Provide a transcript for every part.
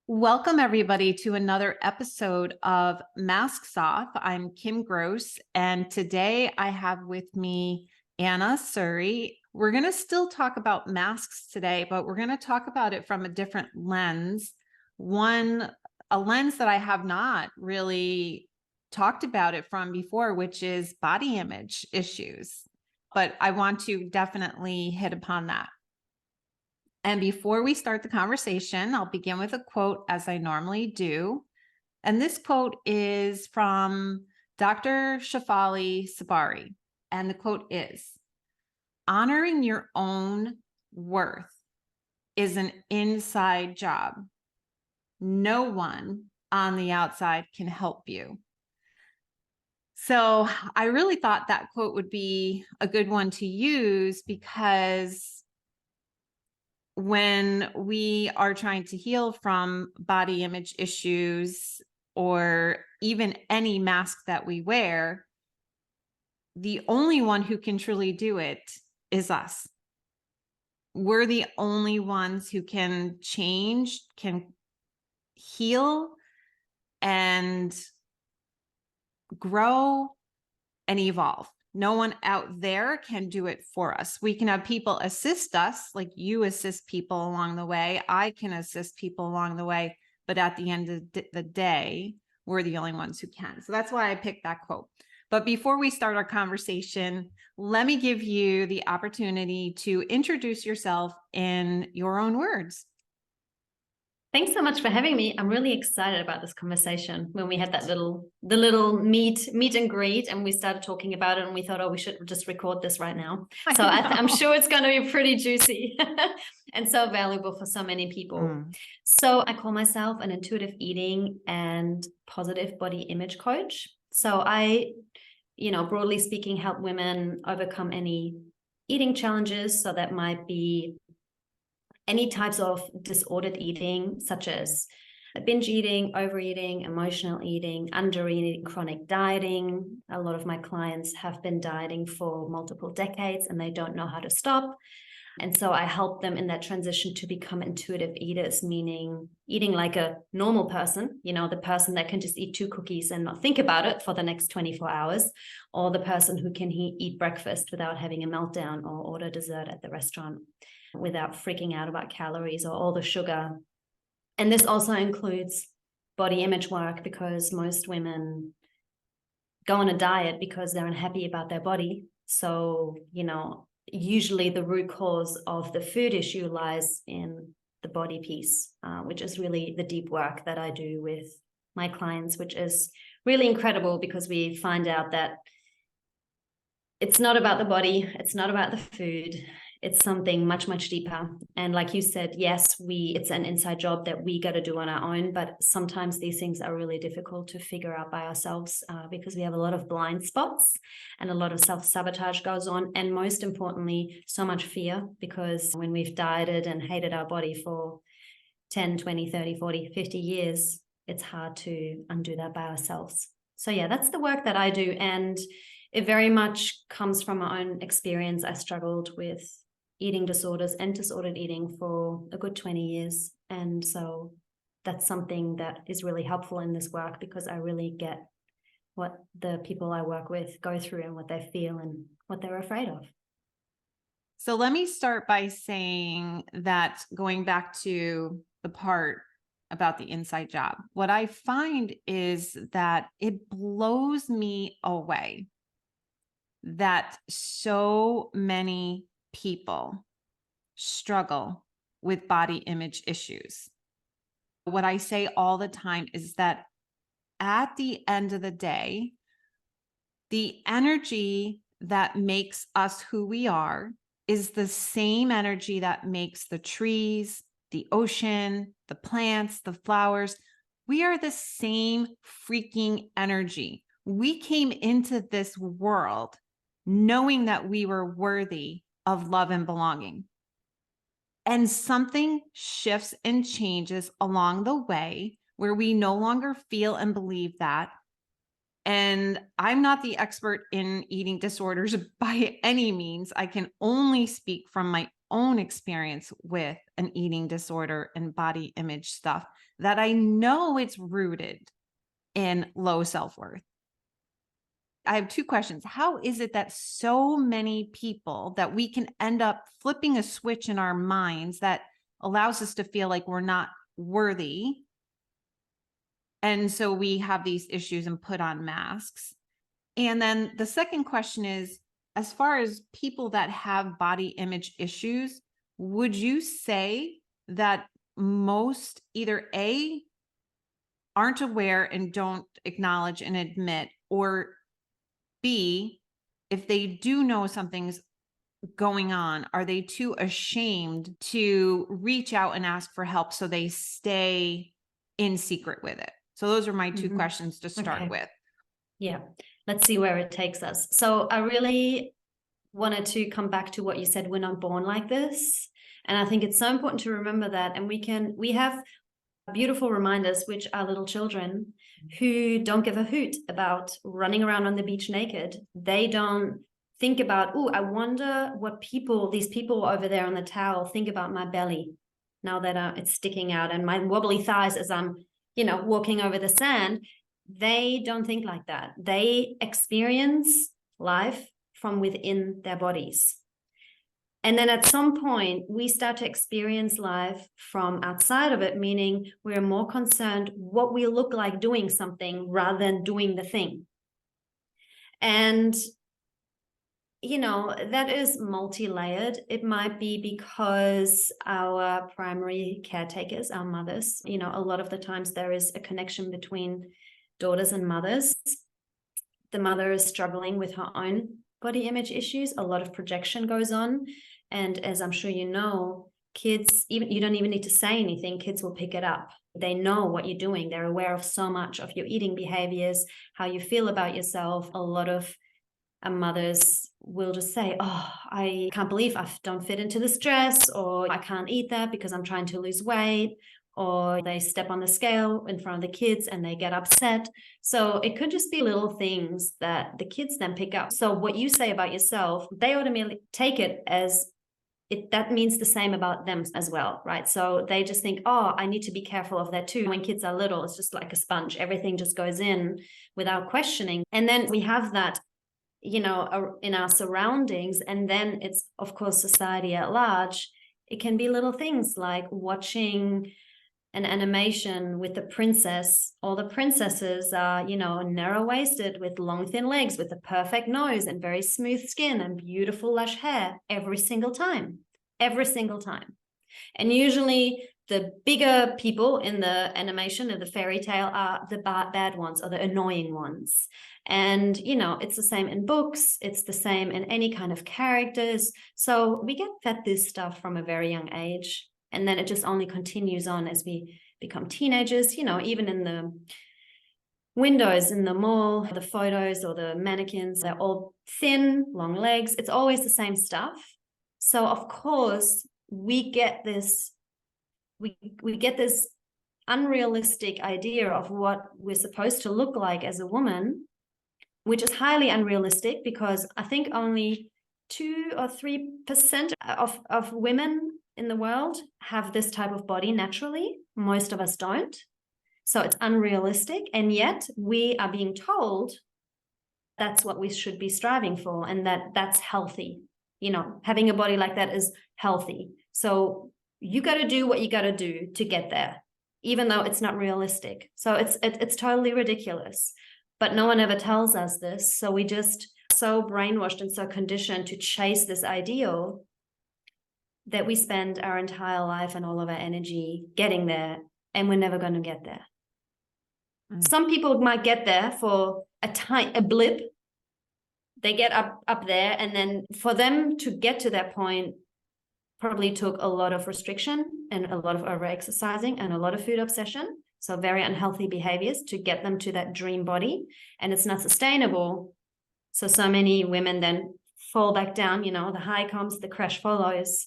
Welcome, everybody, to another episode of Masks Off. I'm Kim Gross, and today I have with me Anna Surrey. We're going to still talk about masks today, but we're going to talk about it from a different lens. A lens that I have not really talked about it from before, which is body image issues. But I want to definitely hit upon that. And before we start the conversation, I'll begin with a quote as I normally do. And this quote is from Dr. Shefali Sabari. And the quote is, "Honoring your own worth is an inside job. No one on the outside can help you." So I really thought that quote would be a good one to use because when we are trying to heal from body image issues or even any mask that we wear, the only one who can truly do it is us. We're the only ones who can change, can heal, and grow and evolve. No one out there can do it for us. We can have people assist us, like you assist people along the way. I can assist people along the way. But at the end of the day, we're the only ones who can. So that's why I picked that quote. But before we start our conversation, let me give you the opportunity to introduce yourself in your own words. Thanks so much for having me. I'm really excited about this conversation. When we had the little meet and greet, and we started talking about it, and we thought, oh, we should just record this right now. So I'm sure it's going to be pretty juicy and so valuable for so many people. So I call myself an intuitive eating and positive body image coach. So I, broadly speaking, help women overcome any eating challenges. So that might be any types of disordered eating, such as binge eating, overeating, emotional eating, under-eating, chronic dieting. A lot of my clients have been dieting for multiple decades and they don't know how to stop. And so I help them in that transition to become intuitive eaters, meaning eating like a normal person, the person that can just eat 2 cookies and not think about it for the next 24 hours, or the person who can eat breakfast without having a meltdown or order dessert at the restaurant without freaking out about calories or all the sugar. And this also includes body image work, because most women go on a diet because they're unhappy about their body. So, usually the root cause of the food issue lies in the body piece, which is really the deep work that I do with my clients, which is really incredible because we find out that it's not about the body, it's not about the food. It's something much, much deeper. And like you said, yes, it's an inside job that we got to do on our own, but sometimes these things are really difficult to figure out by ourselves because we have a lot of blind spots and a lot of self-sabotage goes on. And most importantly, so much fear, because when we've dieted and hated our body for 10, 20, 30, 40, 50 years, it's hard to undo that by ourselves. So yeah, that's the work that I do. And it very much comes from my own experience. I struggled with eating disorders and disordered eating for a good 20 years. And so that's something that is really helpful in this work, because I really get what the people I work with go through and what they feel and what they're afraid of. So let me start by saying that, going back to the part about the inside job, what I find is that it blows me away that so many people struggle with body image issues. What I say all the time is that at the end of the day, the energy that makes us who we are is the same energy that makes the trees, the ocean, the plants, the flowers. We are the same freaking energy. We came into this world knowing that we were worthy of love and belonging. And something shifts and changes along the way where we no longer feel and believe that. And I'm not the expert in eating disorders by any means. I can only speak from my own experience with an eating disorder and body image stuff that I know it's rooted in low self-worth. I have two questions. How is it that so many people that we can end up flipping a switch in our minds that allows us to feel like we're not worthy? And so we have these issues and put on masks. And then the second question is, as far as people that have body image issues, would you say that most either A, aren't aware and don't acknowledge and admit, or B, if they do know something's going on, are they too ashamed to reach out and ask for help so they stay in secret with it? So those are my two questions to start with. Yeah, let's see where it takes us. So I really wanted to come back to what you said, we're not born like this. And I think it's so important to remember that. And we have beautiful reminders, which are little children who don't give a hoot about running around on the beach naked. They don't think about, oh, I wonder what these people over there on the towel think about my belly now that it's sticking out and my wobbly thighs as I'm, walking over the sand. They don't think like that. They experience life from within their bodies. And then at some point, we start to experience life from outside of it, meaning we're more concerned what we look like doing something rather than doing the thing. And, that is multi-layered. It might be because our primary caretakers, our mothers, a lot of the times there is a connection between daughters and mothers. The mother is struggling with her own body image issues. A lot of projection goes on. And as I'm sure you know, kids, even you don't even need to say anything, kids will pick it up. They know what you're doing. They're aware of so much of your eating behaviors, how you feel about yourself. A lot of mothers will just say, oh, I can't believe I don't fit into this dress, or I can't eat that because I'm trying to lose weight, or they step on the scale in front of the kids and they get upset. So it could just be little things that the kids then pick up. So what you say about yourself, they automatically take it as that means the same about them as well, right? So they just think, oh, I need to be careful of that too. When kids are little, it's just like a sponge. Everything just goes in without questioning. And then we have that, in our surroundings. And then it's, of course, society at large. It can be little things like watching an animation with the princess. All the princesses are, narrow-waisted with long, thin legs, with a perfect nose and very smooth skin and beautiful lush hair every single time. And usually the bigger people in the animation of the fairy tale are the bad ones or the annoying ones. And, it's the same in books. It's the same in any kind of characters. So we get fed this stuff from a very young age. And then it just only continues on as we become teenagers, even in the windows in the mall, the photos or the mannequins, they're all thin, long legs. It's always the same stuff. So of course, we get this unrealistic idea of what we're supposed to look like as a woman, which is highly unrealistic because I think only 2 or 3% of women in the world have this type of body naturally. Most of us don't. So it's unrealistic. And yet we are being told that's what we should be striving for and that's healthy. Having a body like that is healthy. So you got to do what you got to do to get there, even though it's not realistic. So it's totally ridiculous. But no one ever tells us this. So we just so brainwashed and so conditioned to chase this ideal that we spend our entire life and all of our energy getting there, and we're never going to get there. Some people might get there for a blip. They get up there, and then for them to get to that point probably took a lot of restriction and a lot of over-exercising and a lot of food obsession. So very unhealthy behaviors to get them to that dream body, and it's not sustainable. So many women then fall back down, the high comes, the crash follows,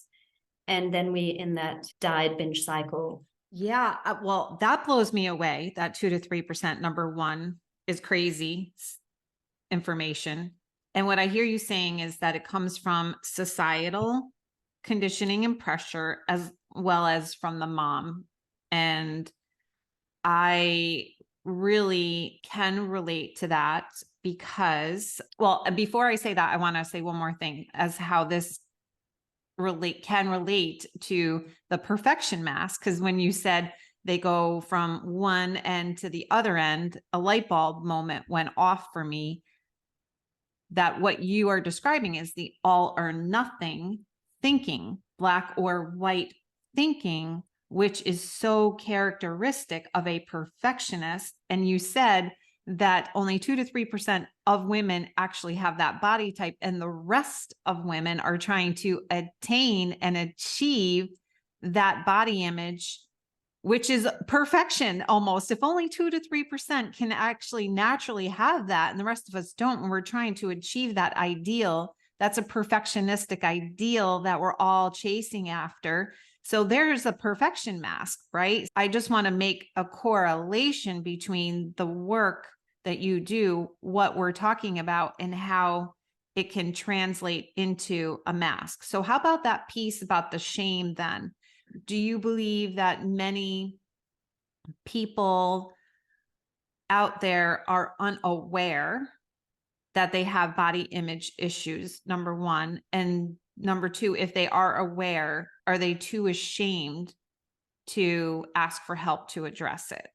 and then we in that diet binge cycle. Yeah, well, that blows me away. That 2 to 3%, number one, is crazy information. And what I hear you saying is that it comes from societal conditioning and pressure as well as from the mom. And I really can relate to that because, well, before I say that, I want to say one more thing as how this can relate to the perfection mask. Because when you said they go from one end to the other end, a light bulb moment went off for me that what you are describing is the all or nothing thinking, black or white thinking, which is so characteristic of a perfectionist. And you said that only 2 to 3% of women actually have that body type, and the rest of women are trying to attain and achieve that body image, which is perfection almost. If only 2 to 3% can actually naturally have that, and the rest of us don't, and we're trying to achieve that ideal, that's a perfectionistic ideal that we're all chasing after. So there's a perfection mask, right? I just want to make a correlation between the work that you do, what we're talking about, and how it can translate into a mask. So how about that piece about the shame then? Do you believe that many people out there are unaware that they have body image issues, number one? And number two, if they are aware, are they too ashamed to ask for help to address it?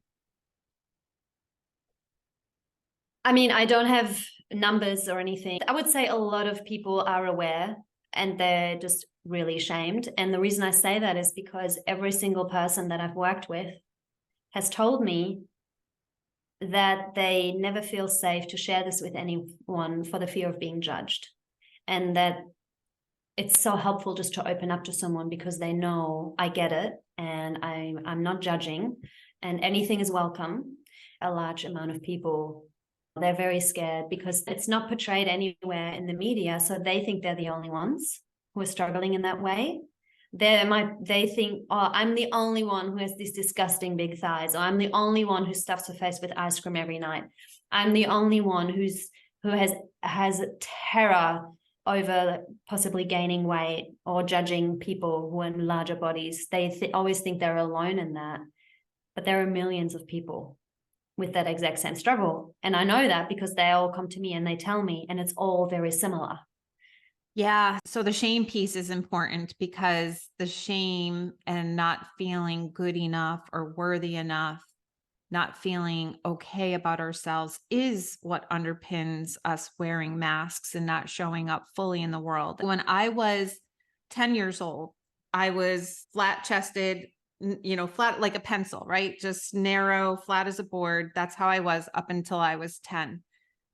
I mean, I don't have numbers or anything. I would say a lot of people are aware and they're just really ashamed. And the reason I say that is because every single person that I've worked with has told me that they never feel safe to share this with anyone for the fear of being judged. And that it's so helpful just to open up to someone because they know I get it and I'm not judging and anything is welcome. A large amount of people, they're very scared because it's not portrayed anywhere in the media. So they think they're the only ones who are struggling in that way. They think, oh, I'm the only one who has these disgusting big thighs, or I'm the only one who stuffs her face with ice cream every night. I'm the only one who has terror over possibly gaining weight or judging people who are in larger bodies. They always think they're alone in that. But there are millions of people with that exact same struggle. And I know that because they all come to me and they tell me, and it's all very similar. Yeah. So the shame piece is important because the shame and not feeling good enough or worthy enough, not feeling okay about ourselves is what underpins us wearing masks and not showing up fully in the world. When I was 10 years old, I was flat chested, flat like a pencil, right? Just narrow, flat as a board. That's how I was up until I was 10.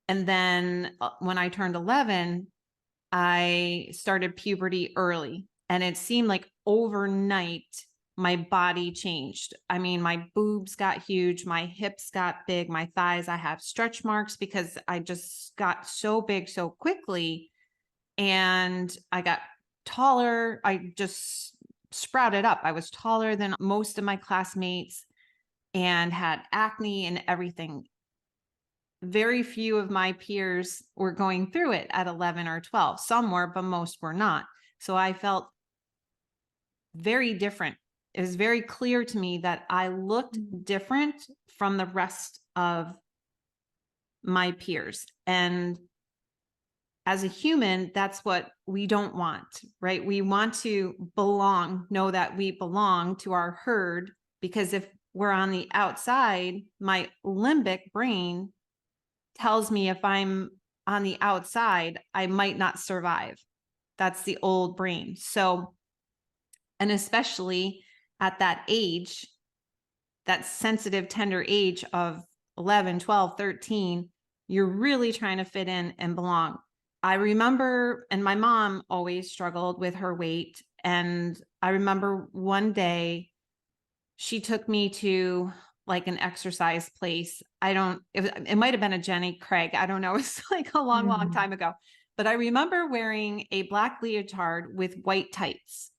And then when I turned 11, I started puberty early, and it seemed like overnight my body changed. I mean, my boobs got huge, my hips got big, my thighs, I have stretch marks because I just got so big so quickly, and I got taller. I just sprouted up. I was taller than most of my classmates and had acne and everything. Very few of my peers were going through it at 11 or 12. Some were, but most were not. So I felt very different. It was very clear to me that I looked different from the rest of my peers. And as a human, that's what we don't want, right? We want to belong, know that we belong to our herd, because if we're on the outside, my limbic brain tells me if I'm on the outside, I might not survive. That's the old brain. So, and especially at that age, that sensitive, tender age of 11, 12, 13, you're really trying to fit in and belong. I remember, and my mom always struggled with her weight. And I remember one day she took me to like an exercise place. It might have been a Jenny Craig. I don't know. It's like a long time ago. But I remember wearing a black leotard with white tights.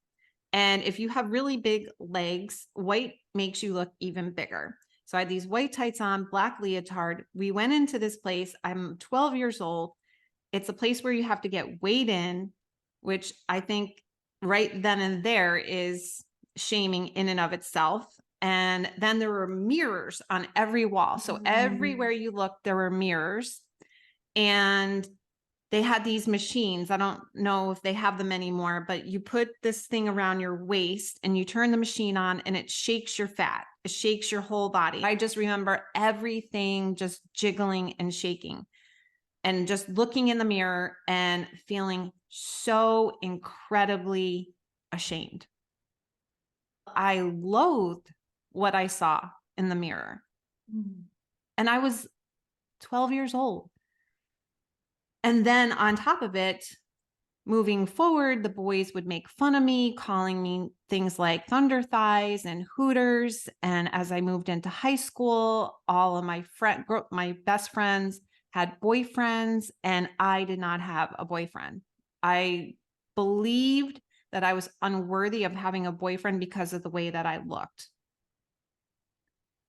And if you have really big legs, white makes you look even bigger. So I had these white tights on, black leotard. We went into this place. I'm 12 years old. It's a place where you have to get weighed in, which I think right then and there is shaming in and of itself. And then there were mirrors on every wall. So everywhere you looked, there were mirrors. And they had these machines. I don't know if they have them anymore, but you put this thing around your waist and you turn the machine on and it shakes your fat. It shakes your whole body. I just remember everything just jiggling and shaking, and just looking in the mirror and feeling so incredibly ashamed. I loathed what I saw in the mirror. And I was 12 years old. And then on top of it, moving forward, the boys would make fun of me, calling me things like thunder thighs and hooters. And as I moved into high school, all of my best friends had boyfriends, and I did not have a boyfriend. I believed that I was unworthy of having a boyfriend because of the way that I looked.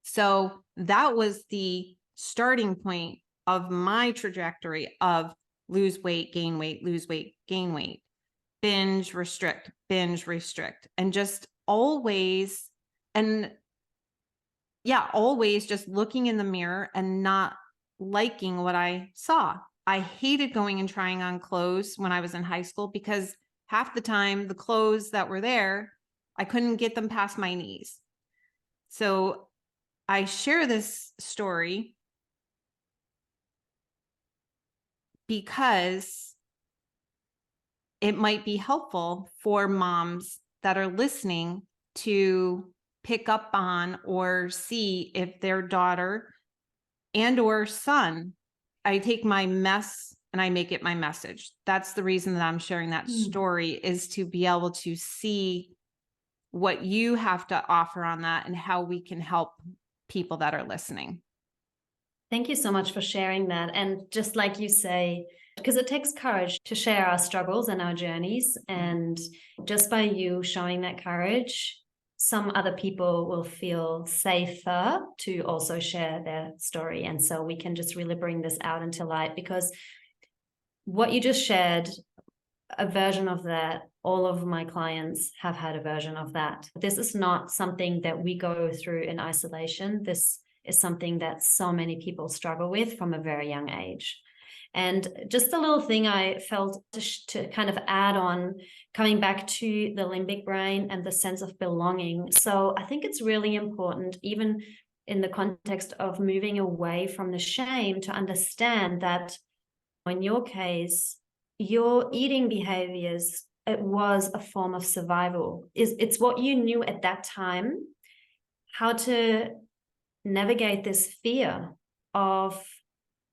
So that was the starting point of my trajectory of lose weight, gain weight, lose weight, gain weight, binge, restrict, and just always, always just looking in the mirror and not liking what I saw. I hated going and trying on clothes when I was in high school because half the time the clothes that were there, I couldn't get them past my knees. So I share this story because it might be helpful for moms that are listening to pick up on or see if their daughter and or son, I take my mess and I make it my message. That's the reason that I'm sharing that story, is to be able to see what you have to offer on that and how we can help people that are listening. Thank you so much for sharing that. And just like you say, because it takes courage to share our struggles and our journeys. And just by you showing that courage, some other people will feel safer to also share their story. And so we can just really bring this out into light, because what you just shared, a version of that, all of my clients have had a version of that. This is not something that we go through in isolation. This is something that so many people struggle with from a very young age. And just a little thing I felt to kind of add on, coming back to the limbic brain and the sense of belonging. So I think it's really important, even in the context of moving away from the shame, to understand that in your case, your eating behaviors, it was a form of survival. It's what you knew at that time, how to navigate this fear of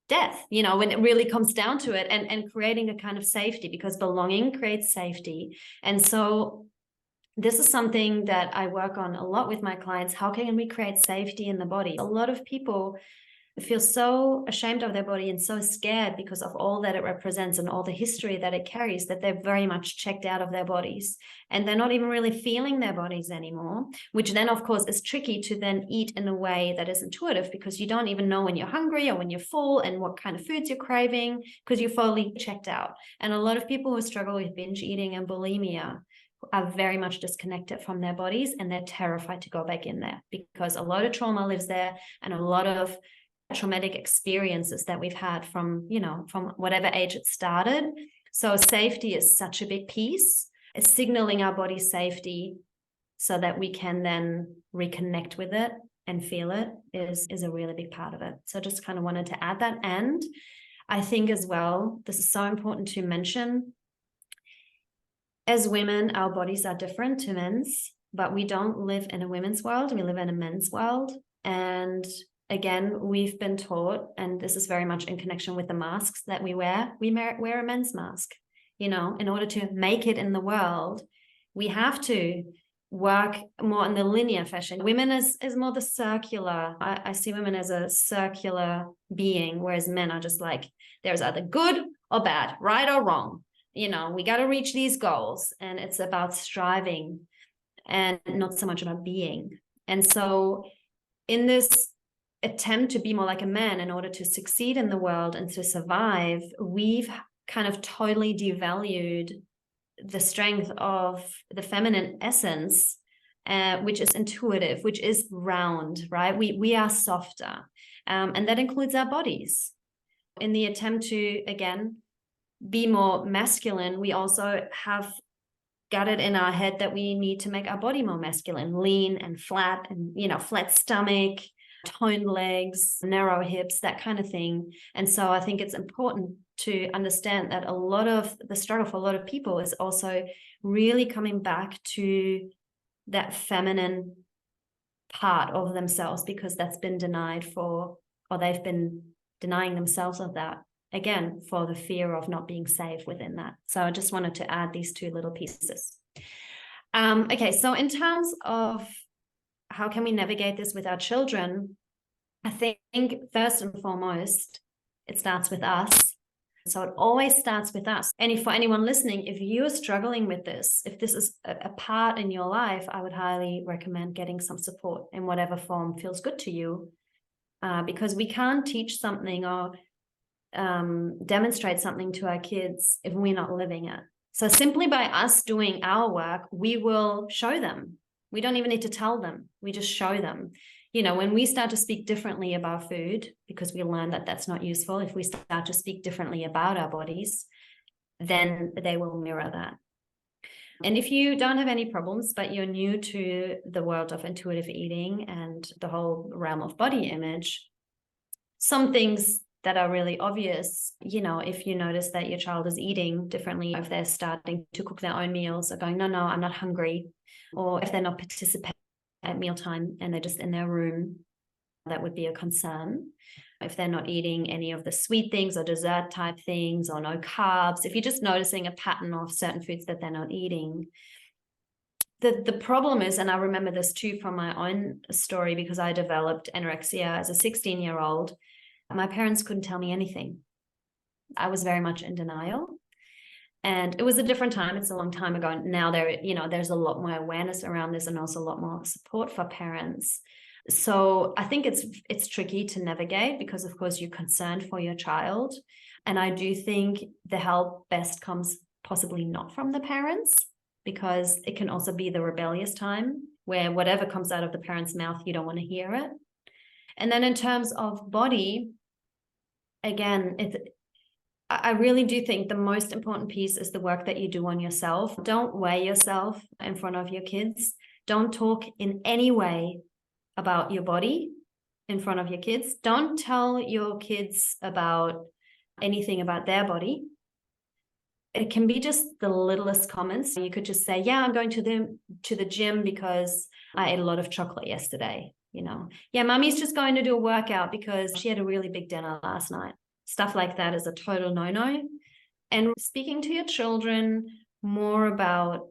death, when it really comes down to it, and creating a kind of safety, because belonging creates safety. And so this is something that I work on a lot with my clients. How can we create safety in the body? A lot of people feel so ashamed of their body and so scared because of all that it represents and all the history that it carries, that they're very much checked out of their bodies, and they're not even really feeling their bodies anymore, which then of course is tricky to then eat in a way that is intuitive, because you don't even know when you're hungry or when you're full and what kind of foods you're craving, because you're fully checked out. And a lot of people who struggle with binge eating and bulimia are very much disconnected from their bodies, and they're terrified to go back in there, because a lot of trauma lives there, and a lot of traumatic experiences that we've had from whatever age it started. So safety is such a big piece. It's signaling our body's safety so that we can then reconnect with it and feel it is a really big part of it. So just kind of wanted to add that. And I think as well, this is so important to mention, as women, our bodies are different to men's, but we don't live in a women's world, we live in a men's world. And again, we've been taught, and this is very much in connection with the masks that we wear a men's mask. In order to make it in the world, we have to work more in the linear fashion. Women is more the circular. I see women as a circular being, whereas men are just like, there's either good or bad, right or wrong. We got to reach these goals, and it's about striving and not so much about being. And so in this attempt to be more like a man in order to succeed in the world and to survive, we've kind of totally devalued the strength of the feminine essence, which is intuitive, which is round, right? We are softer, and that includes our bodies. In the attempt to, again, be more masculine, we also have got it in our head that we need to make our body more masculine, lean and flat, and, you know, flat stomach, toned legs, narrow hips, that kind of thing. And so I think it's important to understand that a lot of the struggle for a lot of people is also really coming back to that feminine part of themselves, because that's been denied for, or they've been denying themselves of that, again, for the fear of not being safe within that. So I just wanted to add these two little pieces. Okay, so in terms of how can we navigate this with our children, I think first and foremost, it starts with us. So it always starts with us. And if for anyone listening, if you're struggling with this, if this is a part in your life, I would highly recommend getting some support in whatever form feels good to you, because we can't teach something or demonstrate something to our kids if we're not living it. So simply by us doing our work, we will show them. We don't even need to tell them. We just show them. You know, when we start to speak differently about food, because we learn that that's not useful, if we start to speak differently about our bodies, then they will mirror that. And if you don't have any problems, but you're new to the world of intuitive eating and the whole realm of body image, some things that are really obvious, you know, if you notice that your child is eating differently, if they're starting to cook their own meals or going, no, I'm not hungry, or if they're not participating at mealtime and they're just in their room, that would be a concern. If they're not eating any of the sweet things or dessert type things, or no carbs, if you're just noticing a pattern of certain foods that they're not eating. The problem is, and I remember this too from my own story, because I developed anorexia as a 16-year-old, my parents couldn't tell me anything. I was very much in denial. And it was a different time. It's a long time ago. Now there's a lot more awareness around this, and also a lot more support for parents. So I think it's tricky to navigate, because of course you're concerned for your child. And I do think the help best comes possibly not from the parents, because it can also be the rebellious time where whatever comes out of the parent's mouth, you don't want to hear it. And then in terms of body, again, I really do think the most important piece is the work that you do on yourself. Don't weigh yourself in front of your kids. Don't talk in any way about your body in front of your kids. Don't tell your kids about anything about their body. It can be just the littlest comments. You could just say, yeah, I'm going to the gym because I ate a lot of chocolate yesterday. You know, yeah, mommy's just going to do a workout because she had a really big dinner last night. Stuff like that is a total no-no. And speaking to your children more about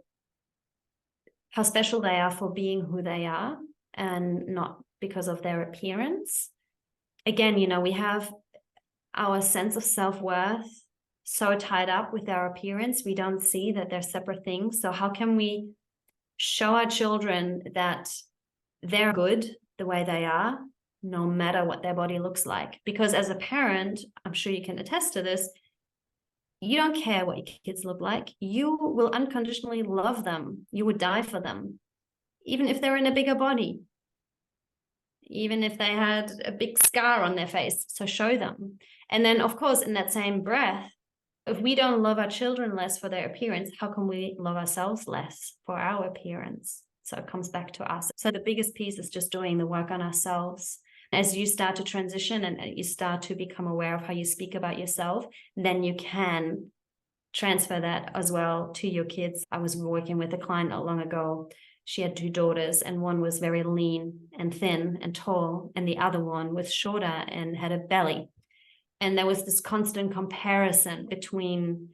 how special they are for being who they are, and not because of their appearance. Again, you know, we have our sense of self-worth so tied up with our appearance, we don't see that they're separate things. So how can we show our children that they're good the way they are, no matter what their body looks like? Because as a parent, I'm sure you can attest to this, you don't care what your kids look like. You will unconditionally love them. You would die for them, even if they're in a bigger body, even if they had a big scar on their face. So show them. And then, of course, in that same breath, if we don't love our children less for their appearance, how can we love ourselves less for our appearance? So it comes back to us. So the biggest piece is just doing the work on ourselves. As you start to transition and you start to become aware of how you speak about yourself, then you can transfer that as well to your kids. I was working with a client not long ago. She had 2 daughters, and one was very lean and thin and tall, and the other one was shorter and had a belly. And there was this constant comparison between,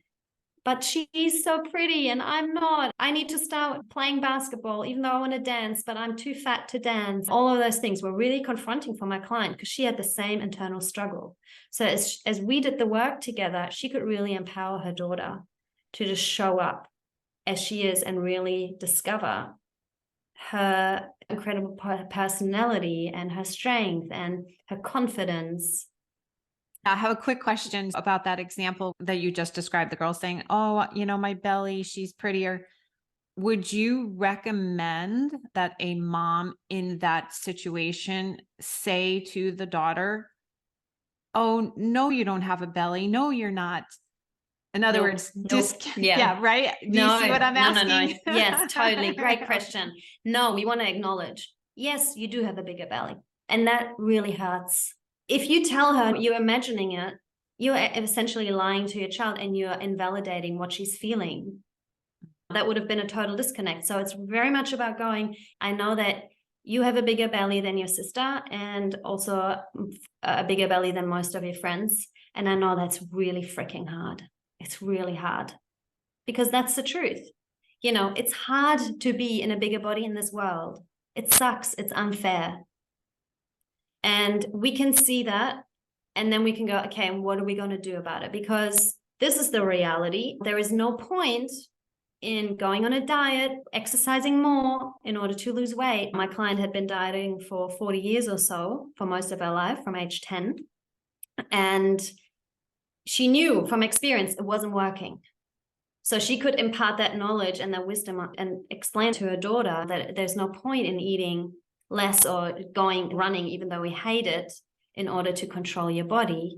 but she's so pretty and I'm not. I need to start playing basketball, even though I want to dance, but I'm too fat to dance. All of those things were really confronting for my client, because she had the same internal struggle. So as we did the work together, she could really empower her daughter to just show up as she is and really discover her incredible personality and her strength and her confidence. I have a quick question about that example that you just described, the girl saying, "Oh, my belly, she's prettier." Would you recommend that a mom in that situation say to the daughter, "Oh, no, you don't have a belly. No, you're not." In other Nope, words, nope. yeah, Yeah. right? Do you see No, what I'm no. asking? Yes, totally. Great question. No, we want to acknowledge, yes, you do have a bigger belly. And that really hurts. If you tell her you're imagining it, you're essentially lying to your child and you're invalidating what she's feeling. That would have been a total disconnect. So it's very much about going, I know that you have a bigger belly than your sister and also a bigger belly than most of your friends. And I know that's really freaking hard. It's really hard because that's the truth. It's hard to be in a bigger body in this world. It sucks. It's unfair. And we can see that. And then we can go, okay, and what are we going to do about it? Because this is the reality. There is no point in going on a diet, exercising more in order to lose weight. My client had been dieting for 40 years or so, for most of her life, from age 10. And she knew from experience it wasn't working. So she could impart that knowledge and that wisdom and explain to her daughter that there's no point in eating less or going running, even though we hate it, in order to control your body.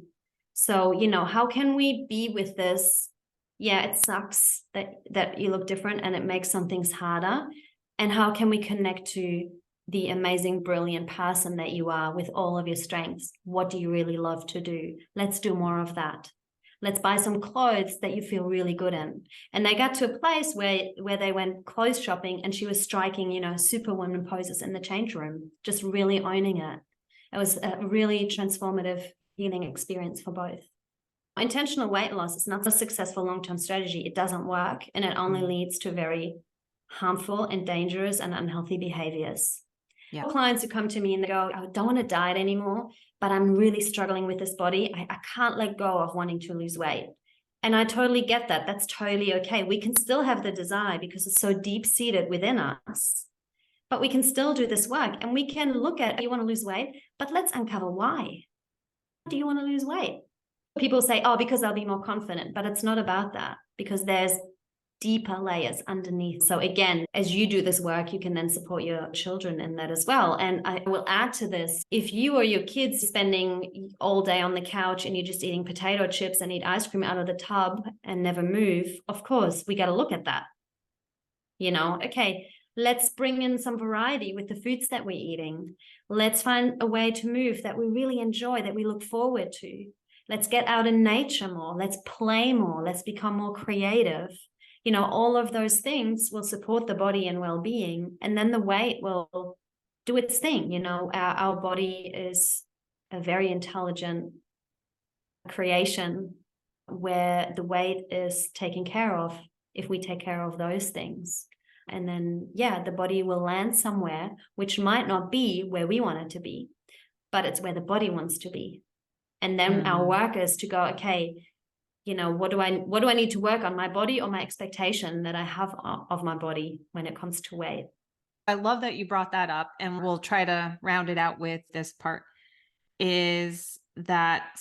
So, how can we be with this? Yeah, it sucks that you look different and it makes some things harder. And how can we connect to the amazing, brilliant person that you are with all of your strengths? What do you really love to do? Let's do more of that. Let's buy some clothes that you feel really good in. And they got to a place where they went clothes shopping and she was striking, superwoman poses in the change room, just really owning it. It was a really transformative healing experience for both. Intentional weight loss is not a successful long-term strategy. It doesn't work, and it only leads to very harmful and dangerous and unhealthy behaviors. Yeah. Clients who come to me and they go, I don't want to diet anymore, but I'm really struggling with this body. I can't let go of wanting to lose weight. And I totally get that. That's totally okay. We can still have the desire because it's so deep-seated within us. But we can still do this work and we can look at, you want to lose weight, but let's uncover why. Do you want to lose weight? People say, oh, because I'll be more confident, but it's not about that because there's deeper layers underneath. So again, as you do this work, you can then support your children in that as well. And I will add to this, if you or your kids spending all day on the couch and you're just eating potato chips and eat ice cream out of the tub and never move, of course, we got to look at that. Okay, let's bring in some variety with the foods that we're eating. Let's find a way to move that we really enjoy, that we look forward to. Let's get out in nature more. Let's play more. Let's become more creative. All of those things will support the body and well-being. And then the weight will do its thing. Our body is a very intelligent creation where the weight is taken care of if we take care of those things. And then, the body will land somewhere, which might not be where we want it to be, but it's where the body wants to be. And then our work is to go, okay, what do I need to work on, my body or my expectation that I have of my body when it comes to weight? I love that you brought that up, and we'll try to round it out with this part, is that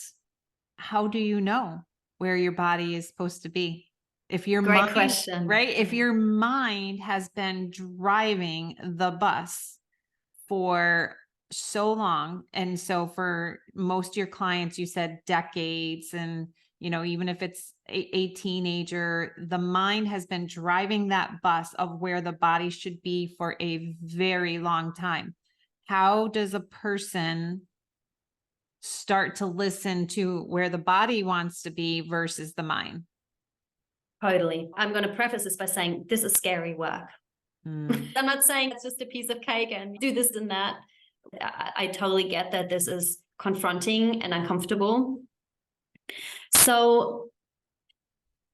how do you know where your body is supposed to be? If your Great mind, question. right? If your mind has been driving the bus for so long, and so for most of your clients, you said decades, and even if it's a teenager, the mind has been driving that bus of where the body should be for a very long time. How does a person start to listen to where the body wants to be versus the mind? Totally. I'm going to preface this by saying this is scary work. I'm not saying it's just a piece of cake and do this and that. I totally get that this is confronting and uncomfortable. So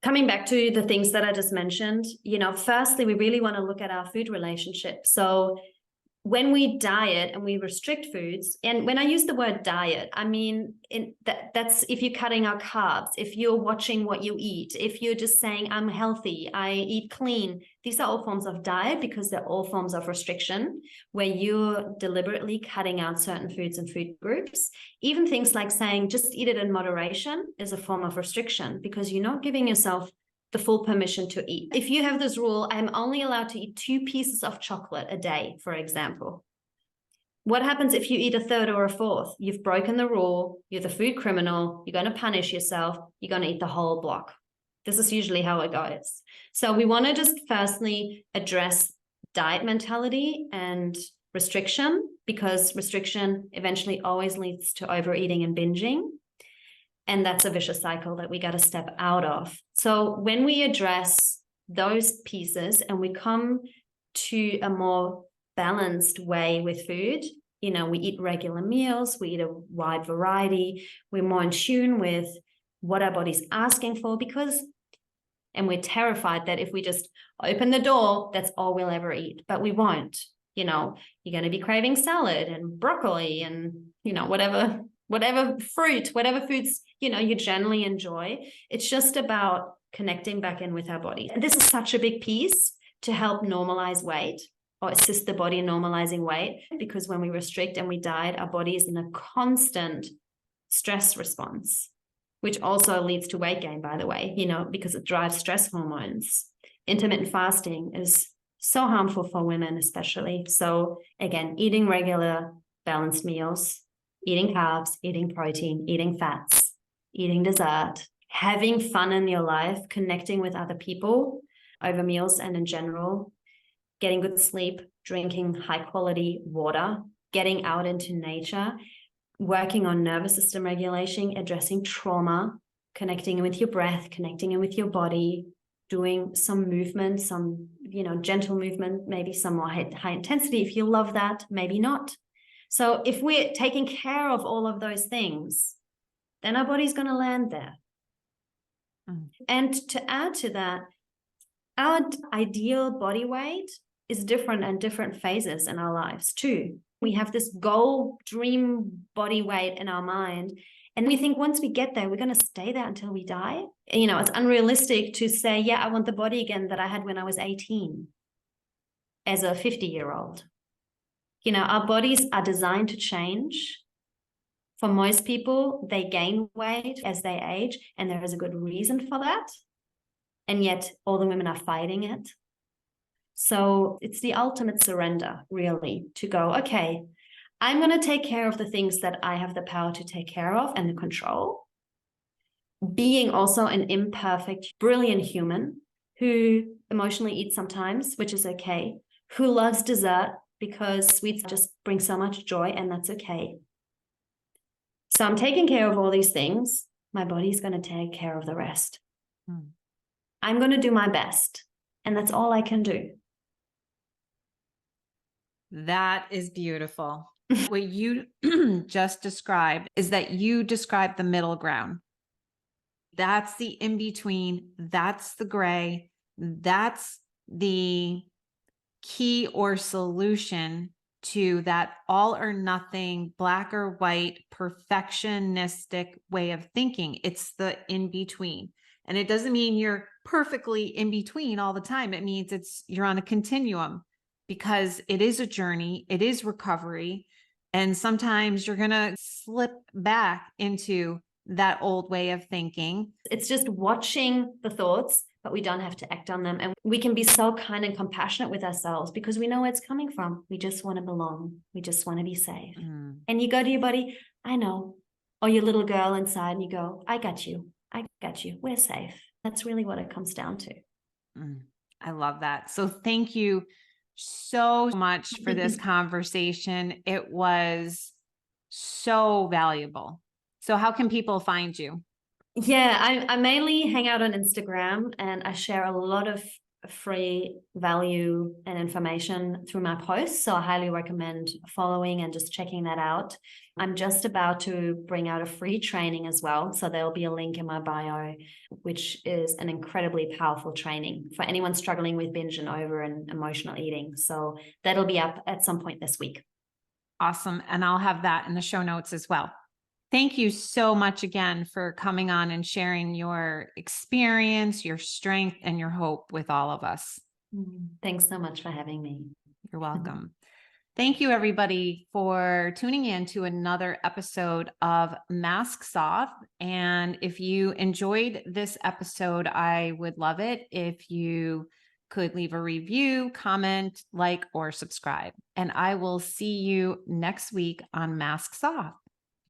coming back to the things that I just mentioned, firstly, we really want to look at our food relationship. So when we diet and we restrict foods, and when I use the word diet, I mean that's if you're cutting out carbs, if you're watching what you eat, if you're just saying I'm healthy, I eat clean. These are all forms of diet because they're all forms of restriction where you're deliberately cutting out certain foods and food groups. Even things like saying just eat it in moderation is a form of restriction because you're not giving yourself the full permission to eat. If you have this rule, I'm only allowed to eat 2 pieces of chocolate a day, for example. What happens if you eat a third or a fourth? You've broken the rule. You're the food criminal. You're going to punish yourself. You're going to eat the whole block. This is usually how it goes. So we want to just firstly address diet mentality and restriction because restriction eventually always leads to overeating and binging. And that's a vicious cycle that we got to step out of. So when we address those pieces and we come to a more balanced way with food, you know, we eat regular meals, we eat a wide variety, we're more in tune with what our body's asking for and we're terrified that if we just open the door, that's all we'll ever eat, but we won't. You know, you're going to be craving salad and broccoli and, you know, whatever fruit, whatever foods, you know, you generally enjoy. It's just about connecting back in with our body. And this is such a big piece to help normalize weight or assist the body in normalizing weight, because when we restrict and we diet, our body is in a constant stress response, which also leads to weight gain, by the way, you know, because it drives stress hormones. Intermittent fasting is so harmful for women, especially. So again, eating regular balanced meals, eating carbs, eating protein, eating fats, eating dessert, having fun in your life, connecting with other people over meals and in general, getting good sleep, drinking high quality water, getting out into nature, working on nervous system regulation, addressing trauma, connecting with your breath, connecting in with your body, doing some movement, some, you know, gentle movement, maybe some more high intensity if you love that, maybe not. So if we're taking care of all of those things, then our body's going to land there. And to add to that, our ideal body weight is different in different phases in our lives too. We have this goal, dream body weight in our mind. And we think once we get there, we're going to stay there until we die. You know, it's unrealistic to say, yeah, I want the body again that I had when I was 18 as a 50-year-old. You know, our bodies are designed to change. For most people, they gain weight as they age, and there is a good reason for that. And yet all the women are fighting it. So it's the ultimate surrender, really, to go, okay, I'm going to take care of the things that I have the power to take care of and the control. Being also an imperfect, brilliant human who emotionally eats sometimes, which is okay, who loves dessert because sweets just bring so much joy, and that's okay. So I'm taking care of all these things. My body's going to take care of the rest. I'm going to do my best, and that's all I can do. That is beautiful. What you just described is that you described the middle ground. That's the in-between. That's the gray. That's the key or solution to that all or nothing, black or white, perfectionistic way of thinking. It's the in-between. And it doesn't mean you're perfectly in between all the time. It means you're on a continuum, because it is a journey, it is recovery. And sometimes you're going to slip back into that old way of thinking. It's just watching the thoughts, but we don't have to act on them. And we can be so kind and compassionate with ourselves because we know where it's coming from. We just want to belong. We just want to be safe. And you go to your body, I know, or your little girl inside, and you go, I got you. I got you. We're safe. That's really what it comes down to. I love that. So thank you so much for this conversation. It was so valuable. So how can people find you? Yeah, I mainly hang out on Instagram, and I share a lot of free value and information through my posts. So I highly recommend following and just checking that out. I'm just about to bring out a free training as well. So there'll be a link in my bio, which is an incredibly powerful training for anyone struggling with binge and over and emotional eating. So that'll be up at some point this week. Awesome. And I'll have that in the show notes as well. Thank you so much again for coming on and sharing your experience, your strength, and your hope with all of us. Thanks so much for having me. You're welcome. Thank you, everybody, for tuning in to another episode of Masks Off. And if you enjoyed this episode, I would love it if you could leave a review, comment, like, or subscribe. And I will see you next week on Masks Off.